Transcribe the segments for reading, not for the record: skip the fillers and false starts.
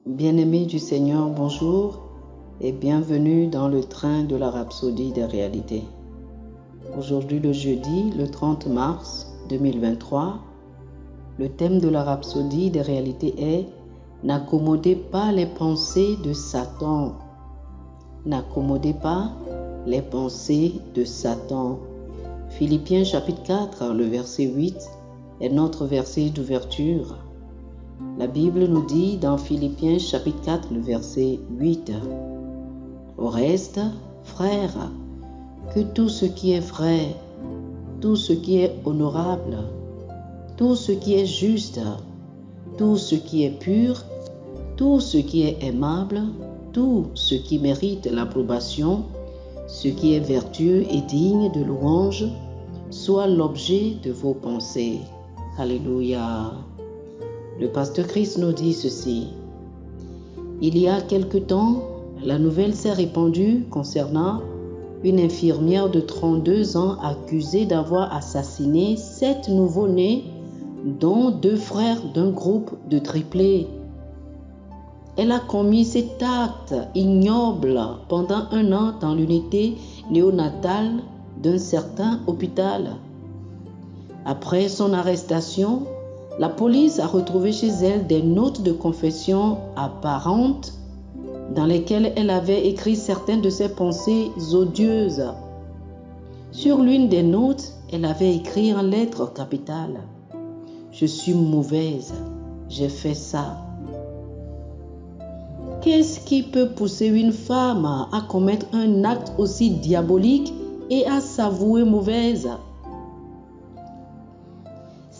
Bien-aimés du Seigneur, bonjour et bienvenue dans le train de la rhapsodie des réalités. Aujourd'hui, le jeudi, le 30 mars 2023, le thème de la rhapsodie des réalités est « N'accommodez pas les pensées de Satan ». N'accommodez pas les pensées de Satan. Philippiens chapitre 4, le verset 8 est notre verset d'ouverture. La Bible nous dit dans Philippiens chapitre 4, le verset 8, « Au reste, frères, que tout ce qui est vrai, tout ce qui est honorable, tout ce qui est juste, tout ce qui est pur, tout ce qui est aimable, tout ce qui mérite l'approbation, ce qui est vertueux et digne de louange, soit l'objet de vos pensées. » Alléluia. Le pasteur Christ nous dit ceci. Il y a quelque temps, la nouvelle s'est répandue concernant une infirmière de 32 ans accusée d'avoir assassiné 7 nouveau-nés, dont 2 frères d'un groupe de triplés. Elle a commis cet acte ignoble pendant 1 an dans l'unité néonatale d'un certain hôpital. Après son arrestation, la police a retrouvé chez elle des notes de confession apparentes dans lesquelles elle avait écrit certaines de ses pensées odieuses. Sur l'une des notes, elle avait écrit en lettres capitales « Je suis mauvaise, j'ai fait ça ». Qu'est-ce qui peut pousser une femme à commettre un acte aussi diabolique et à s'avouer mauvaise ?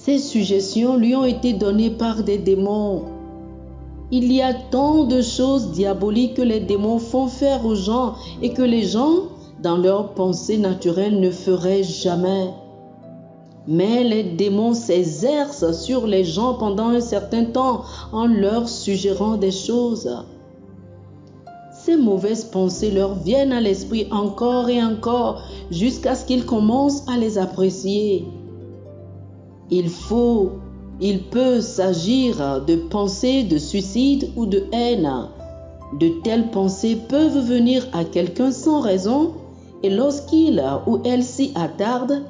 Ces suggestions lui ont été données par des démons. Il y a tant de choses diaboliques que les démons font faire aux gens et que les gens, dans leurs pensées naturelles, ne feraient jamais. Mais les démons s'exercent sur les gens pendant un certain temps en leur suggérant des choses. Ces mauvaises pensées leur viennent à l'esprit encore et encore jusqu'à ce qu'ils commencent à les apprécier. Il peut s'agir de pensées de suicide ou de haine. De telles pensées peuvent venir à quelqu'un sans raison et lorsqu'il ou elle s'y attarde,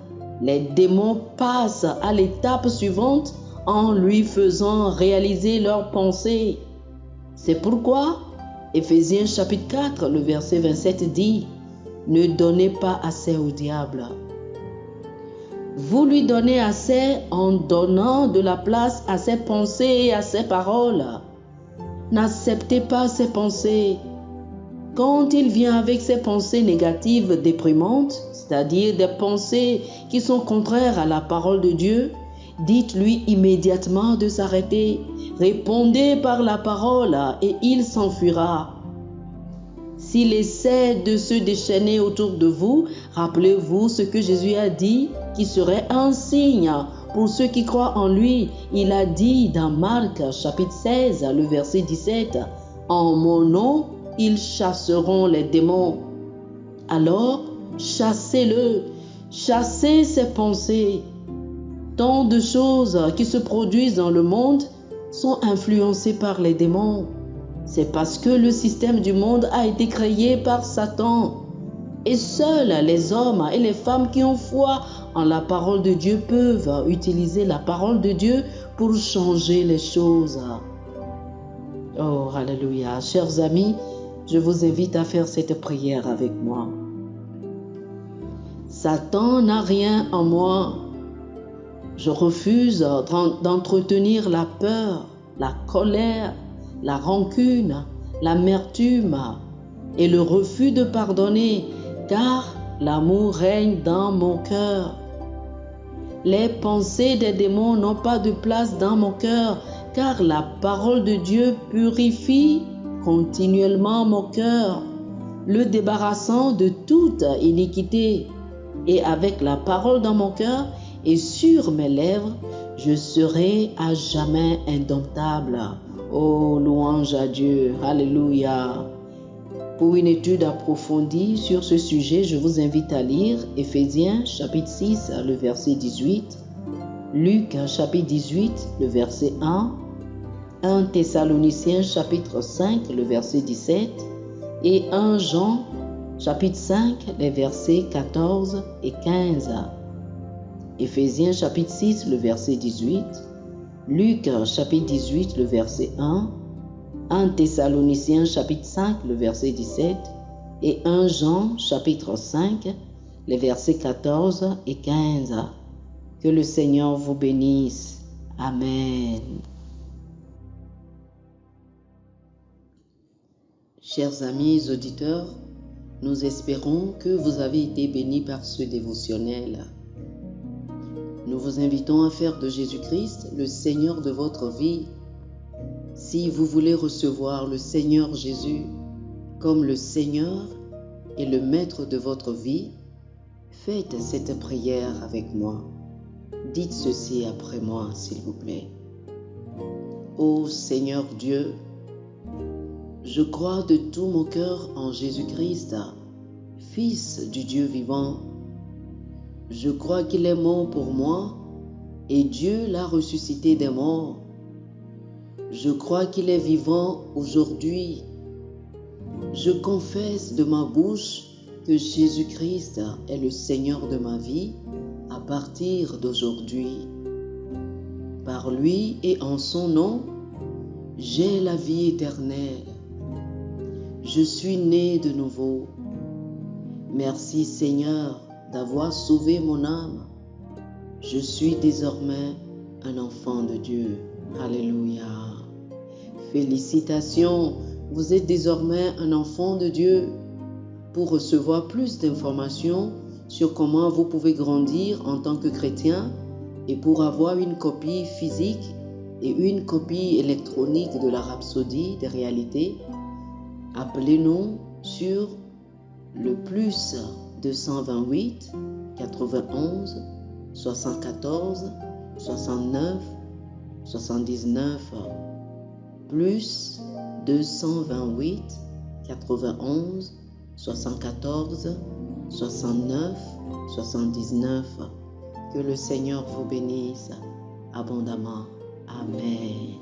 les démons passent à l'étape suivante en lui faisant réaliser leurs pensées. C'est pourquoi Éphésiens chapitre 4, le verset 27 dit « Ne donnez pas assez au diable ». Vous lui donnez assez en donnant de la place à ses pensées et à ses paroles. N'acceptez pas ses pensées. Quand il vient avec ses pensées négatives déprimantes, c'est-à-dire des pensées qui sont contraires à la parole de Dieu, dites-lui immédiatement de s'arrêter. Répondez par la parole et il s'enfuira. S'il essaie de se déchaîner autour de vous, rappelez-vous ce que Jésus a dit, qui serait un signe pour ceux qui croient en lui. Il a dit dans Marc chapitre 16, le verset 17, « En mon nom, ils chasseront les démons. » Alors, chassez-le, chassez ses pensées. Tant de choses qui se produisent dans le monde sont influencées par les démons. C'est parce que le système du monde a été créé par Satan. Et seuls les hommes et les femmes qui ont foi en la parole de Dieu peuvent utiliser la parole de Dieu pour changer les choses. Oh, alléluia. Chers amis, je vous invite à faire cette prière avec moi. Satan n'a rien en moi. Je refuse d'entretenir la peur, la colère, la rancune, l'amertume et le refus de pardonner, car l'amour règne dans mon cœur. Les pensées des démons n'ont pas de place dans mon cœur, car la parole de Dieu purifie continuellement mon cœur, le débarrassant de toute iniquité. Et avec la parole dans mon cœur et sur mes lèvres, je serai à jamais indomptable. Oh, louange à Dieu. Alléluia. Pour une étude approfondie sur ce sujet, je vous invite à lire Éphésiens chapitre 6, le verset 18, Luc chapitre 18, le verset 1, 1 Thessaloniciens chapitre 5, le verset 17 et 1 Jean chapitre 5, les versets 14 et 15. Éphésiens chapitre 6, le verset 18. Luc chapitre 18, le verset 1. 1 Thessaloniciens chapitre 5, le verset 17 et 1 Jean chapitre 5, les versets 14 et 15. Que le Seigneur vous bénisse. Amen. Chers amis auditeurs, nous espérons que vous avez été bénis par ce dévotionnel. Nous vous invitons à faire de Jésus-Christ le Seigneur de votre vie. Si vous voulez recevoir le Seigneur Jésus comme le Seigneur et le Maître de votre vie, faites cette prière avec moi. Dites ceci après moi, s'il vous plaît. Ô Seigneur Dieu, je crois de tout mon cœur en Jésus-Christ, Fils du Dieu vivant. Je crois qu'il est mort pour moi et Dieu l'a ressuscité des morts. Je crois qu'il est vivant aujourd'hui. Je confesse de ma bouche que Jésus-Christ est le Seigneur de ma vie à partir d'aujourd'hui. Par lui et en son nom, j'ai la vie éternelle. Je suis né de nouveau. Merci Seigneur d'avoir sauvé mon âme. Je suis désormais un enfant de Dieu. Alléluia. Félicitations, vous êtes désormais un enfant de Dieu. Pour recevoir plus d'informations sur comment vous pouvez grandir en tant que chrétien et pour avoir une copie physique et une copie électronique de la Rhapsodie des réalités, appelez-nous sur le plus 228 91 74 69 79 plus 228 91 74 69 79. Que le Seigneur vous bénisse abondamment. Amen.